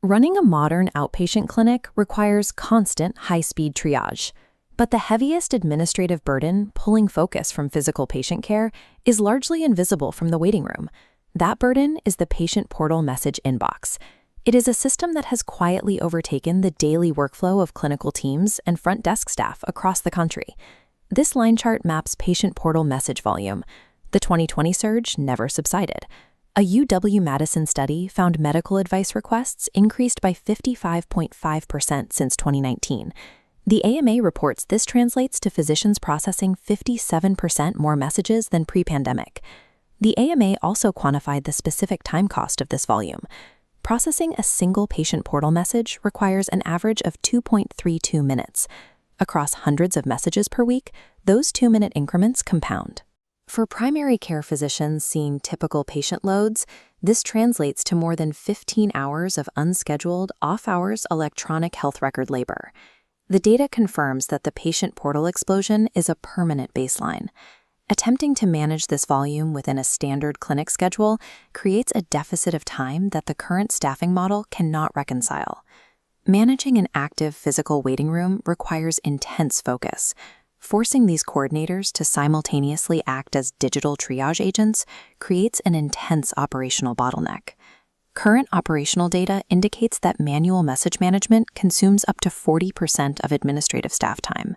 Running a modern outpatient clinic requires constant high-speed triage. But the heaviest administrative burden, pulling focus from physical patient care, is largely invisible from the waiting room. That burden is the patient portal message inbox. It is a system that has quietly overtaken the daily workflow of clinical teams and front desk staff across the country. This line chart maps patient portal message volume. The 2020 surge never subsided. A UW-Madison study found medical advice requests increased by 55.5% since 2019. The AMA reports this translates to physicians processing 57% more messages than pre-pandemic. The AMA also quantified the specific time cost of this volume. Processing a single patient portal message requires an average of 2.32 minutes. Across hundreds of messages per week, those 2-minute increments compound. For primary care physicians seeing typical patient loads, this translates to more than 15 hours of unscheduled, off-hours electronic health record labor. The data confirms that the patient portal explosion is a permanent baseline. Attempting to manage this volume within a standard clinic schedule creates a deficit of time that the current staffing model cannot reconcile. Managing an active physical waiting room requires intense focus. Forcing these coordinators to simultaneously act as digital triage agents creates an intense operational bottleneck. Current operational data indicates that manual message management consumes up to 40% of administrative staff time.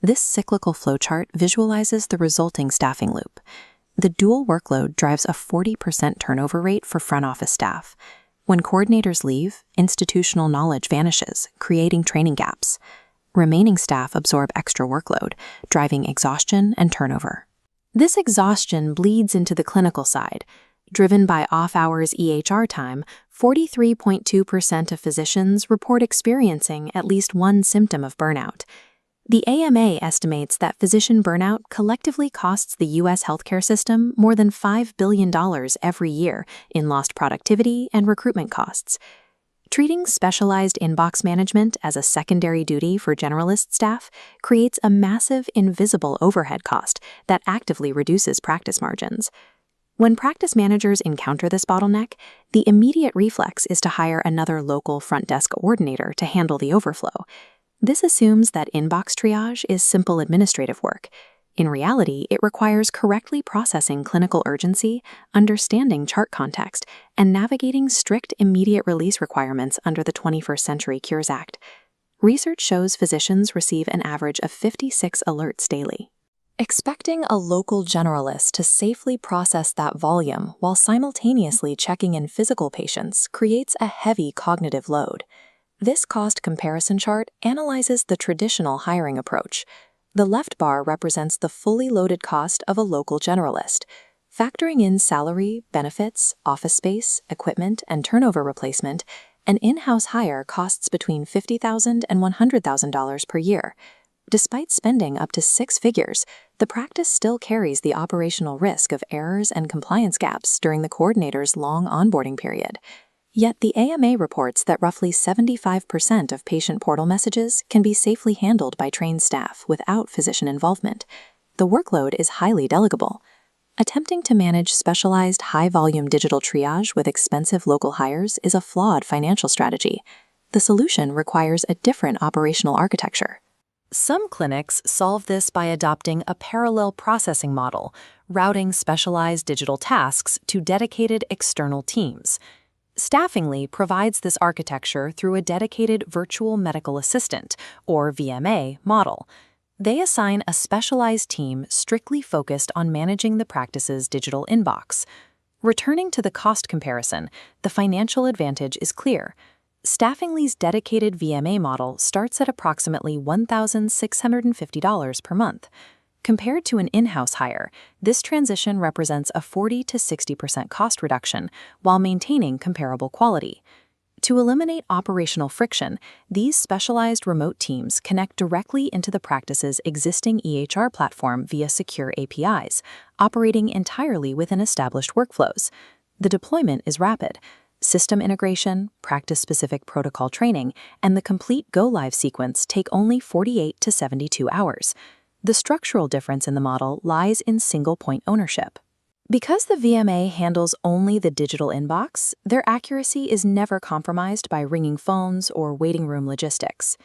This cyclical flowchart visualizes the resulting staffing loop. The dual workload drives a 40% turnover rate for front office staff. When coordinators leave, institutional knowledge vanishes, creating training gaps. Remaining staff absorb extra workload, driving exhaustion and turnover. This exhaustion bleeds into the clinical side. Driven by off-hours EHR time, 43.2% of physicians report experiencing at least one symptom of burnout. The AMA estimates that physician burnout collectively costs the U.S. healthcare system more than $5 billion every year in lost productivity and recruitment costs. Treating specialized inbox management as a secondary duty for generalist staff creates a massive invisible overhead cost that actively reduces practice margins. When practice managers encounter this bottleneck, the immediate reflex is to hire another local front desk coordinator to handle the overflow. This assumes that inbox triage is simple administrative work. In reality, it requires correctly processing clinical urgency, understanding chart context, and navigating strict immediate release requirements under the 21st Century Cures Act. Research shows physicians receive an average of 56 alerts daily. Expecting a local generalist to safely process that volume while simultaneously checking in physical patients creates a heavy cognitive load. This cost comparison chart analyzes the traditional hiring approach. The left bar represents the fully loaded cost of a local generalist. Factoring in salary, benefits, office space, equipment, and turnover replacement, an in-house hire costs between $50,000 and $100,000 per year. Despite spending up to 6 figures, the practice still carries the operational risk of errors and compliance gaps during the coordinator's long onboarding period. Yet the AMA reports that roughly 75% of patient portal messages can be safely handled by trained staff without physician involvement. The workload is highly delegable. Attempting to manage specialized high-volume digital triage with expensive local hires is a flawed financial strategy. The solution requires a different operational architecture. Some clinics solve this by adopting a parallel processing model, routing specialized digital tasks to dedicated external teams. Staffingly provides this architecture through a dedicated virtual medical assistant, or VMA, model. They assign a specialized team strictly focused on managing the practice's digital inbox. Returning to the cost comparison, the financial advantage is clear. Staffingly's dedicated VMA model starts at approximately $1,650 per month. Compared to an in-house hire, this transition represents a 40 to 60% cost reduction while maintaining comparable quality. To eliminate operational friction, these specialized remote teams connect directly into the practice's existing EHR platform via secure APIs, operating entirely within established workflows. The deployment is rapid. System integration, practice-specific protocol training, and the complete go-live sequence take only 48 to 72 hours. The structural difference in the model lies in single-point ownership. Because the VMA handles only the digital inbox, their accuracy is never compromised by ringing phones or waiting room logistics.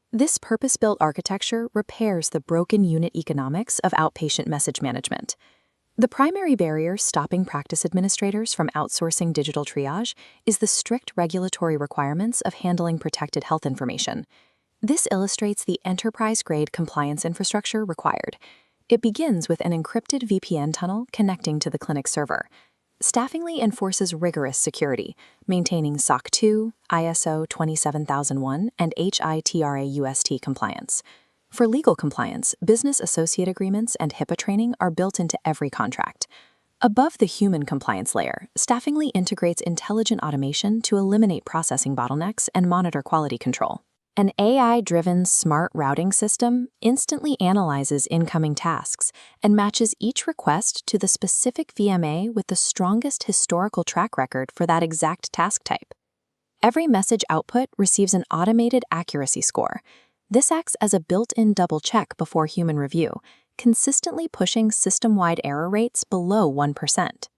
This purpose-built architecture repairs the broken unit economics of outpatient message management. The primary barrier stopping practice administrators from outsourcing digital triage is the strict regulatory requirements of handling protected health information. This illustrates the enterprise-grade compliance infrastructure required. It begins with an encrypted VPN tunnel connecting to the clinic server. Staffingly enforces rigorous security, maintaining SOC 2, ISO 27001, and HIPAA-UST compliance. For legal compliance, business associate agreements and HIPAA training are built into every contract. Above the human compliance layer, Staffingly integrates intelligent automation to eliminate processing bottlenecks and monitor quality control. An AI-driven smart routing system instantly analyzes incoming tasks and matches each request to the specific VMA with the strongest historical track record for that exact task type. Every message output receives an automated accuracy score. This acts as a built-in double check before human review, consistently pushing system-wide error rates below 1%.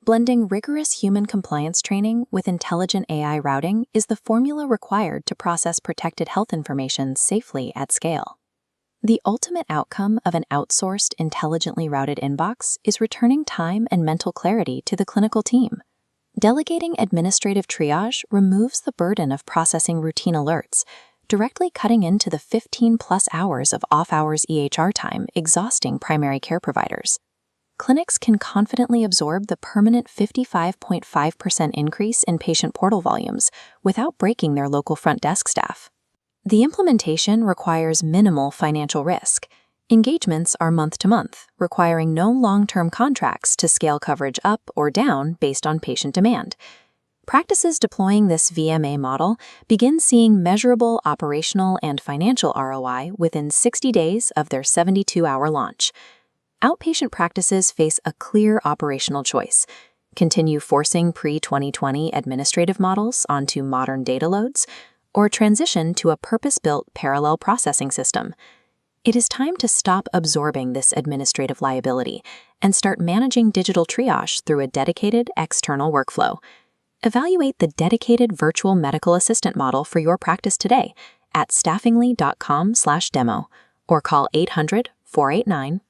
Blending rigorous human compliance training with intelligent AI routing is the formula required to process protected health information safely at scale. The ultimate outcome of an outsourced, intelligently routed inbox is returning time and mental clarity to the clinical team. Delegating administrative triage removes the burden of processing routine alerts, directly cutting into the 15+ hours of off-hours EHR time exhausting primary care providers. Clinics can confidently absorb the permanent 55.5% increase in patient portal volumes without breaking their local front desk staff. The implementation requires minimal financial risk. Engagements are month-to-month, requiring no long-term contracts to scale coverage up or down based on patient demand. Practices deploying this VMA model begin seeing measurable operational and financial ROI within 60 days of their 72-hour launch. Outpatient practices face a clear operational choice: continue forcing pre-2020 administrative models onto modern data loads, or transition to a purpose-built parallel processing system. It is time to stop absorbing this administrative liability and start managing digital triage through a dedicated external workflow. Evaluate the dedicated virtual medical assistant model for your practice today at staffingly.com/demo or call 800-489-5877.